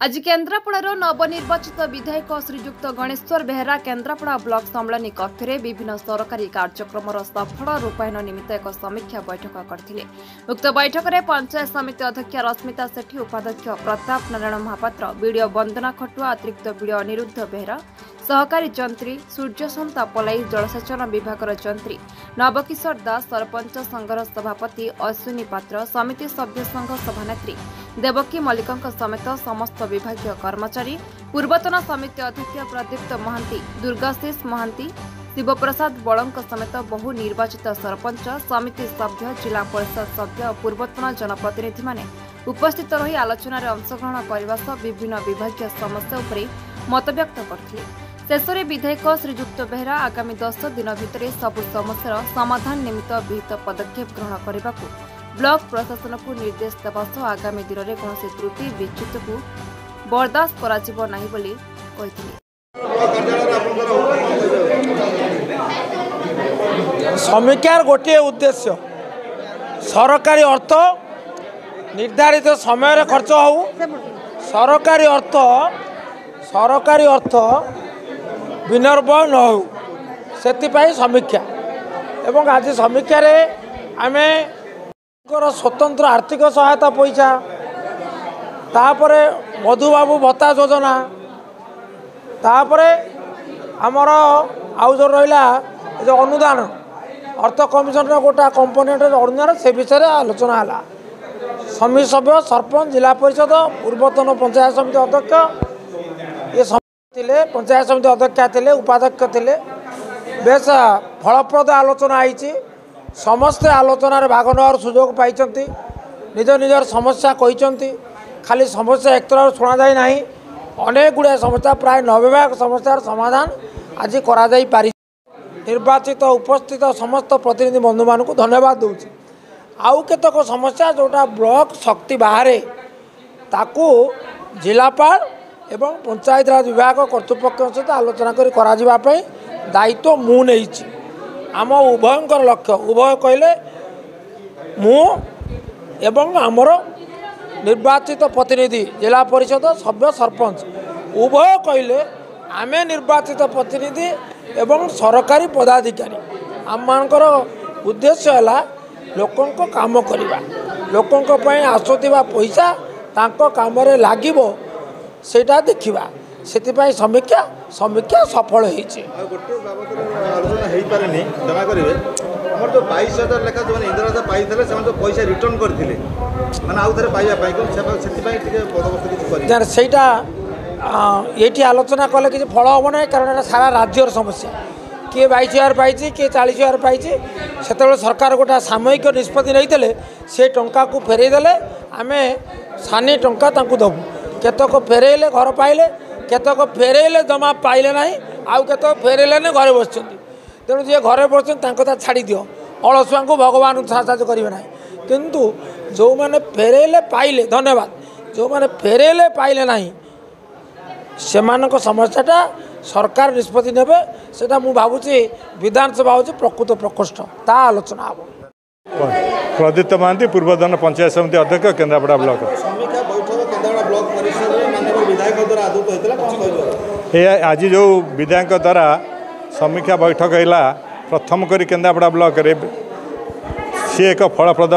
आज केन्द्रापड़ार नवनिर्वाचित विधायक श्रीजुक्त गणेश्वर बेहेरा केन्द्रापड़ा ब्लॉक सम्मेलन कक्षे विभिन्न सरकारी कार्यक्रम सफल रूपायन निमित्त एक समीक्षा बैठक करथिले। उक्त बैठक में पंचायत समिति अध्यक्ष रश्मिता सेठी, उपाध्यक्ष प्रताप नारायण महापात्र, बीडीओ वंदना खटुआ, अतिरिक्त बीडीओ अनिरुद्ध बेहेरा, सहकारी जंत्री सूर्यसंता पलाई, जलसेचन विभाग जंत्री नवकिशोर दास, सरपंच संघर सभापति अश्विनी पात्र, समिति सभ्य संघ सभानेत्री देवकी मल्लिक समेत समस्त विभागीय कर्मचारी, पूर्वतन समिति अध्यक्ष प्रदीप्त महांती, दुर्गाशीष महांती, शिवप्रसाद बड़ों समेत बहु निर्वाचित सरपंच, समिति सभ्य, जिला परिषद सभ्य और पूर्वतन जनप्रतिनिधि माने उपस्थित रही आलोचना अंशग्रहण करने सह विभिन्न विभागीय समस्या उपरे मत व्यक्त करथिले। शेष में विधायक श्रीजुक्त बेहेरा आगामी 10 दिन भितर सबु समस्यार समाधान निमित्त विहित पदक्षेप ग्रहण करने को ब्लॉक प्रशासन को निर्देश देवा सह आगामी दिन में कौन त्रुटि विच्युत को बर्दाश्त करा नाही बोली कहिथिले। समीक्षार गोटे उद्देश्य सरकारी अर्थ निर्धारित समय खर्च हो, सरकारी अर्थ विनिर्भय न हो, से समीक्षा एवं आज समीक्षा रे आमे स्वतंत्र आर्थिक सहायता पैसा तापर मधुबाबू भत्ता योजना तापर आमर आउ जो रहा जो अनुदान अर्थ कमिशन गोटा कंपोनेंट अनुदान से विषय आलोचना है। समिति सभ्य, सरपंच, जिला परिषद, पूर्वतन पंचायत समिति अध्यक्ष ये थे, पंचायत समिति अध्यक्षा थे, उपाध्यक्ष थे, बेस फलप्रद आलोचना होती। समस्ते आलोचन भाग नवार सुजोग पाई, निज निजर समस्या कहते। खाली समस्या एक तरह शुणा जाए ना, अनेक गुड़ाए समस्या प्राय 90 भाग समस्यार समाधान आज करा जाई पारि। निर्वाचित उपस्थित समस्त प्रतिनिधि बंधु मान को धन्यवाद दूची। आउ केतक समस्या जोटा ब्लॉक शक्ति बाहर ताकू जिलापाल एवं पंचायत राज विभाग कर्तृपक्ष सहित आलोचना कर दायित्व मु नहीं। आम उभयंकर लक्ष्य उभय कहले मु एवं आमर निर्वाचित प्रतिनिधि जिला परिषद सभ्य सरपंच उभय कहले आमे निर्वाचित प्रतिनिधि एवं सरकारी पदाधिकारी आम मानकर उद्देश्य है लोकों काम करवा, लोकों आसुवा पैसा तांको काम रे लागिबो सेटा देखिबा, सेतिपई समीक्षा सफल होईचे। गोटे बाबद आलोचना हेई पारेनी जमा करिवे हमर जो 22,000 लेखा जो इंदिरा पाइथिले से जो पैसा रिटर्न करथिले माने आउ थरे पाइबा पाइ को सेतिपई टिके पदवस्था किछ करि यार सेटा एठी आलोचना कले किछ फल होबो नै, कारण एटा सारा राज्यर समस्या। किए 22,000 पाई, किए 40,000 पाई, से सरकार गोटा सामयिक निष्पत्ति नहीं से टंका को फेरई देले आमे सानी टंका तांकु दबु। केतक फेरइले घर पाइले, केतक फेरइले जमा पाइले ना, आउ केतक फेरइले ने घरे बस। तेणु जी घरे बस छाड़ी दियो, अलसुआ को भगवान साहाଯ୍य करेंगे ना। किंतु जो मैंने फेरइले पाइले धन्यवाद, जो मैंने फेरइले पाइले ना से समस्याटा सरकार निष्पत्ति नेबे सेटा मु भावुची विधानसभा होची प्रकृत प्रकोष्ठ ता आलोचना हम। प्रदीप्त महांती, पूर्वतन पंचायत समिति अध्यक्ष केन्द्रापड़ा ब्लॉक। समीक्षा बैठक केन्द्रापड़ा ब्लॉक परिसर में माननीय विधायक द्वारा आदत होइतला कोन कहबो ये आज जो विधायक द्वारा समीक्षा बैठक हैला प्रथम करी केन्द्रापड़ा ब्लॉक रे सी एक फलप्रद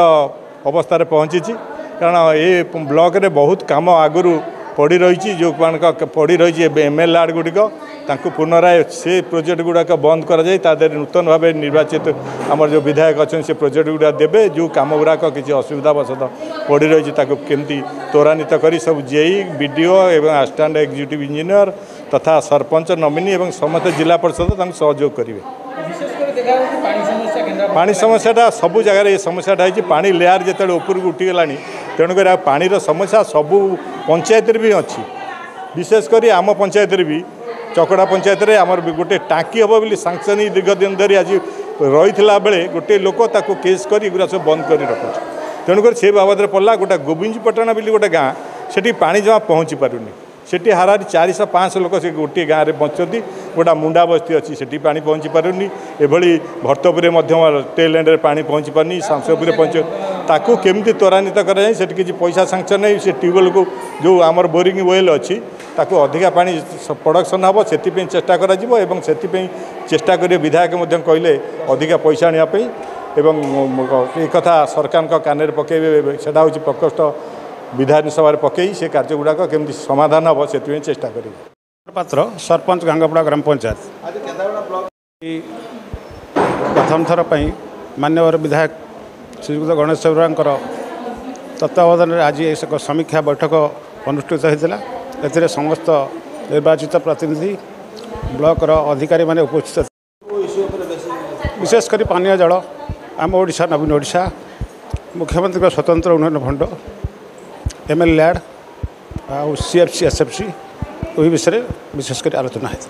अवस्था रे पहुंची, कारण ये ब्लॉक रे बहुत काम आगुरु पड़ी रही जो पड़ी रही एमएलए गुड़िक पुनराय से प्रोजेक्ट गुड़ाक बंद कर नूतन भाव निर्वाचित आमर जो विधायक अच्छा से प्रोजेक्ट गुड़ा देवे जो कम गुड़ाक किसी असुविधावशत पड़ी रही केमती त्वरान्वित कर सब जेई बीडीओ एवं असिस्टेंट एग्जीक्यूटिव इंजीनियर तथा सरपंच नमिनी और समस्त जिला परिषद सहयोग करेंगे। पानी समस्याटा सबू जगार ये समस्याटा है पानी लेयार जो ऊपर उठीगला तेणुक पानीर समस्या सबू पंचायत भी अच्छी, विशेषकर आम पंचायत भी चकड़ा पंचायत रे आमर गोटे टाँकी हम बोली सांक्शन दीर्घ दिन धरी आज रही बेले गोटे लोक ताको केस कर सब बंद कर रखुच्छे। तेणुक से बाबद पड़ा गोटे गोविंदपटना बोली गोटे गाँ से पानी जमा पहुँची पारुनी, सेठी हारारी 400-500 लोक से गोटे गाँव में बंचती गोटा मुंडा बस्ती अच्छी से पानी पहुँची पारुनी एभली भर्तपुर टेल एंड पा पहुँची पारनी सांसपुर पहुँच ताकू केमती त्वरान्वित कराए से किसी पैसा सांक्शन नहीं से ट्यूबवेल को जो आमर बोरिंग वेल अच्छी ताकू अधिका पानी प्रोडक्शन हम से चेष्टा करा चेष्टा कर विधायक कहले अधिका पैसा आने एक कथा सरकार कान पकड़े से प्रकोष्ठ विधानसभा पकई से कार्य गुड़ाक केमती समाधान हम से चेष्टा कर पात्र सरपंच गांगपड़ा ग्राम पंचायत प्रथम थर पर मान्यवर विधायक श्रीयुक्त गणेश बेहरांकर तत्वावधान में आज एक समीक्षा बैठक अनुष्ठित होता है। समस्त निर्वाचित प्रतिनिधि ब्लॉक अधिकारी माने उपस्थित विशेषकर पानीय जल आम ओडिशा नवीन ओडिशा मुख्यमंत्री स्वतंत्र उन्नयन फंड ML लैड और CFC SFC वही विषय विशेषकर आलोचना होता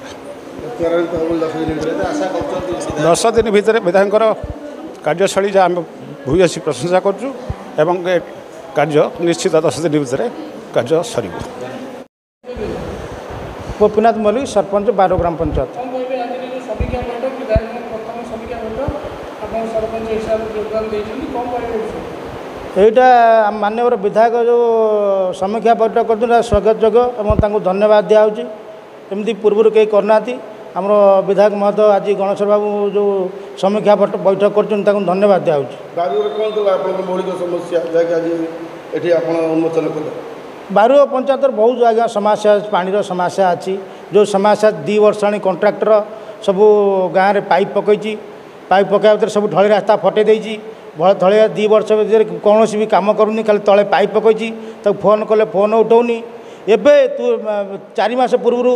10 दिन भितर विधायक कार्यशैली जहाँ आम भूयसी प्रशंसा करूँ एवं कार्य निश्चित 10 दिन भितर कार्य सर। गोपीनाथ मल्लिक सरपंच 12 ग्राम पंचायत এইটা माननीय विधायक जो समीक्षा बैठक कर स्वागत योग्य धन्यवाद दिया एमती पूर्व कहीं करना आम विधायक महोदय आज गणेश बाबू जो समीक्षा बैठक कर धन्यवाद दिया बारू पंचायत बहुत आज्ञा समस्या पानी समस्या अच्छी जो समस्या 2 वर्ष आनी कंट्राक्टर सब गाँव में पाइप पकई पाइप पकड़ा भर सब ढली रास्ता फटे देती ढलिया 2 वर्ष भर कौन भी कम करूनी खाली तले पाइप पकई तक फोन कले फोन उठाऊनी एबे तू 4 मास पूर्व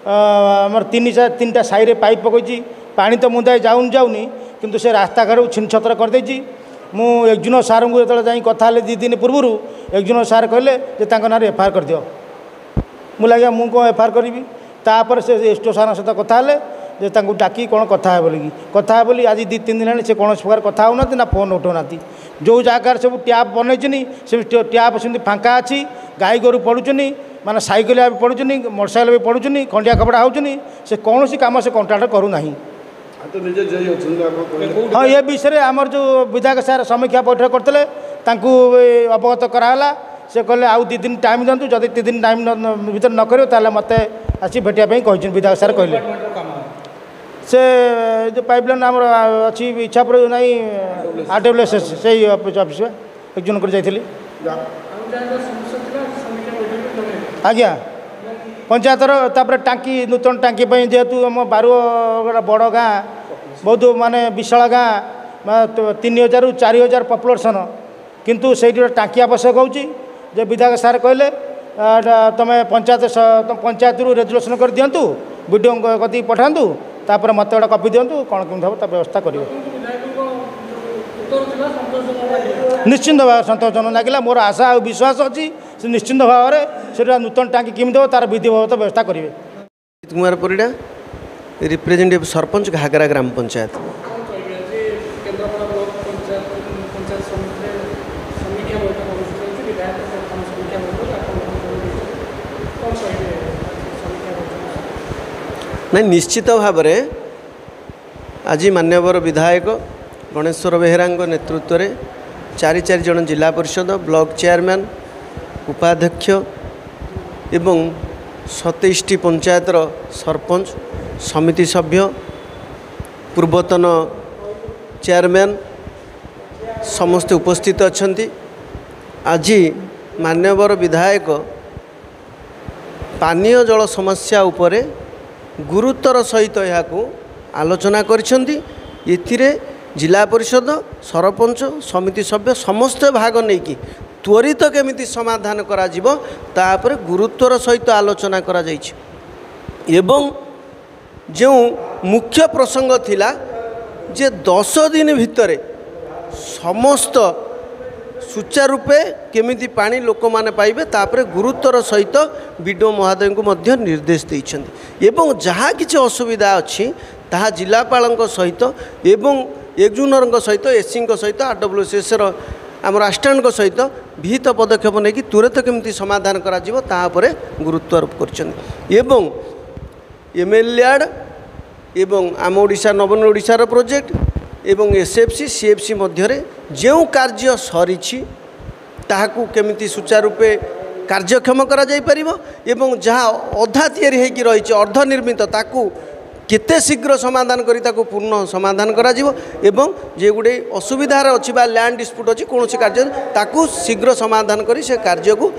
आम 3टा साई पाइप पकई पानी तो मुदाए जाऊनी किंतु से रास्ता घाट छिन छतर करदे मु एक्जुनो सार को जो जा कथा 2 दिन पूर्व एक्जुनो सार कहले ना FIR कर दियो मुझे मुझे कौन FIR करी तापर से एसडीओ सार सहित कथा जे डाकी कौन कथा है बोली कथा बोली आज 2-3 दिन से कौन प्रकार कथा होना ना फोन उठाऊना जो जगार सब टैप बनई से टैप से फांका अच्छी गाई गोरु पड़ुन माने साइकेल भी पड़ुन मोटरसाइकेल भी पड़ुन खंडिया कपड़ा होनी से कौन कम से कंट्राक्ट करूना हाँ ये विषय आमर जो विधायक सार समीक्षा बैठक करते अवगत कराला से कहले आउ 2 दिन टाइम दिंतु जदि 3 दिन टाइम भर न कर मत आसी भेटापी कही विधायक सार कहले से जो पाइपलाइन आम अच्छी इच्छापुर जो नहीं RWS से ऑफिस एक जन कर जाइली आज्ञा पंचायतर तापर टांकी नूतन टांकी जेहेतु आम बारू बड़ गाँ बहुत माने विशाल गाँ 3000 ରୁ 4000 पॉपुलेशन किंतु से टांकी आवश्यक होची जे विधायक सार कहले तुम पंचायत रू रेजुलेशन कर दिंतु वीडियो कति पठातु तापर मत गोटे कपी दिंतु कौन कमी हम व्यवस्था कर निश्चिंत भाव सतोषजनक लगे मोर आशा और विश्वास अच्छी से निश्चिंत भाव में नूतन टांकी किमी देव तार विधिवत व्यवस्था करेंगे। कुमार परिडा रिप्रेजेंटेटिव सरपंच घागरा ग्राम पंचायत नहीं निश्चित भाव में आज मान्यवर विधायक गणेश्वर बेहरा नेतृत्व में 4 जन जिला परिषद ब्लॉक चेयरमैन उपाध्यक्ष एवं 27टी पंचायतर सरपंच समिति सभ्य पूर्वतन चेयरमैन समस्ते उपस्थित अच्छा आज मान्यवर विधायक पानीय जल समस्या उपरे गुरुतर सहित यहाँ आलोचना करिसेंती एथिरे जिला परिषद सरपंच समिति सभ्य समस्त भाग नहीं कि त्वरित केमिति समाधान करा जिवो तापर गुरुत्वर सहित आलोचना करा जाइछि एवं जो मुख्य प्रसंग थिला जे 10 दिन भितर समस्त सुचारूपे केमिति पानी लोक माने पाइबे तापर गुरुत्वर सहित बीडीओ महोदय को मध्य निर्देश देइछन्ति एवं जहाँ किछि असुविधा अछि ताहा जिलापालक सहित एवं एक्जुनर सहित एससी सहित RWS आमर आसिस्टाण्ट सहित विहित पदक्षेप नहीं तुरंत केमती समाधान करा गुरुत्व आरोप कर एमएलएड एवं आम ओडिशा नवीन ओडिशार प्रोजेक्ट एवं एसएफसी सीएफसी मध्य जो कार्य सरी ताहाकू केमिति सुचारूपे कार्यक्षम करा जाई परिबो एवं जहाँ अधा तैयारी होगी रही अर्धनिर्मित ताकू केते शीघ्र समाधान करी ताकू पूर्ण समाधान करा जिवो एवं जे गुडे असुविधार अछि बा लैंड डिस्प्यूट अछि कोनोसी कार्य ताकू शीघ्र समाधान करी से कार्य को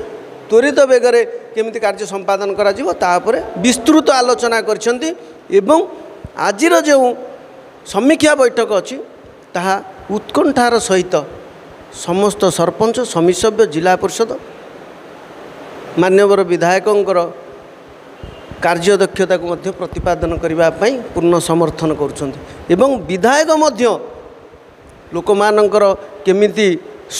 त्वरित बेगरे केमिति कार्य संपादन करा जिवो तापरे विस्तृत आलोचना करछंती एवं आजिर जो समीक्षा बैठक अच्छी ताहा उत्कंठार सहित समस्त सरपंच समिति सभ्य जिला परिषद मान्यवर विधायकों कार्यदक्षता को मध्य प्रतिपादन करने पूर्ण समर्थन करुछंती एवं विधायक मध्य लोक मानकर केमिति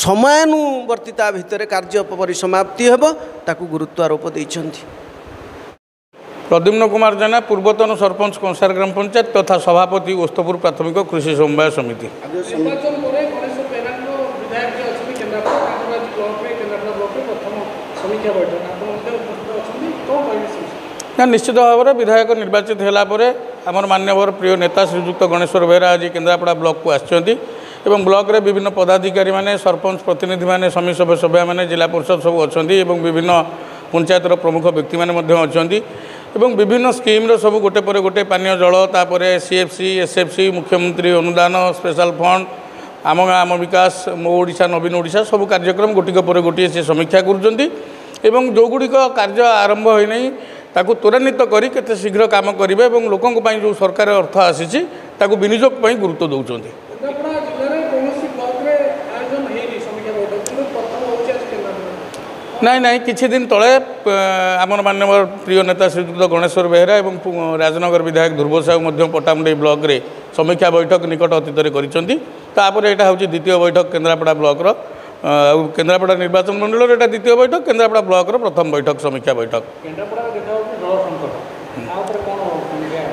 समयानुवर्तिता भितर कार्य परिसमाप्ति हेबो ताकू गुरुत्व आरोप दैछंती। प्रद्युम्न कुमार जेना पूर्वतन सरपंच कंसार ग्राम पंचायत तथा सभापति ओस्तपुर प्राथमिक कृषि समवाय समिति। ना निश्चित भाव में विधायक निर्वाचित होगापर आमर मान्यवर प्रिय नेता श्रीजुक्त गणेश्वर बेहरा आज केन्द्रापड़ा ब्लॉक को आसछंती एवं ब्लॉक रे विभिन्न पदाधिकारी माने सरपंच प्रतिनिधि माने समिति सभ्य सभ्या माने जिला परिषद सब अच्छी एवं विभिन्न पंचायतर प्रमुख व्यक्ति माने अच्छा एवं विभिन्न स्कीम सब गोटे पर गोटे पानीय जल तापर सीएफसी एसएफसी मुख्यमंत्री अनुदान स्पेशल फंड आम गाँ आम विकास मो ओडिशा नवीन ओडिशा सब कार्यक्रम गोटिक पर गोटे से समीक्षा करुँच जो गुड़िक कार्य आरंभ होना ताकू त्वरान्वित करी केते शीघ्र काम करेंगे और लोकों जो सरकार अर्थ आसी विनियोग गुरुत्व दौरान। नाई नाई किछि दिन तले आमर मान्यवर प्रिय नेता श्रीजुक्त गणेश्वर बेहरा एवं राजनगर विधायक ध्रुव साहू पटामुंडई ब्लॉक रे समीक्षा बैठक निकट अतीत कर यहाँ हूँ द्वितीय बैठक केन्द्रापड़ा ब्लॉक केन्द्रापड़ा निर्वाचन मंडल एटा द्वितीय बैठक केन्द्रापड़ा ब्लॉक प्रथम बैठक समीक्षा बैठक।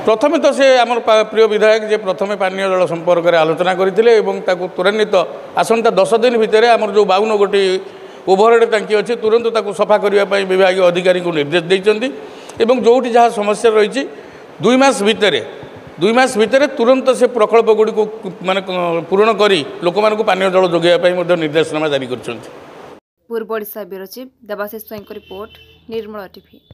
प्रथम तो से आमर प्रिय विधायक जे प्रथम पानीय जल संपर्क में आलोचना करते त्वरान्वित आसंता 10 दिन भितर आमर जो 52 गोटी ओभरहेड टांकी अच्छी तुरंत ताकू सफा करने विभाग अधिकारी को निर्देश देते एवं जोटी जहाँ समस्या रही 2 मास भितर तुरंत से प्रकल्प गुड़ी को माने पूरण करी लोक मानक पानीय जल जोगाइबा निर्देशनामा जारी कर। पूर्व Odisha bureau chief Debashish Swain report Nirmal TV.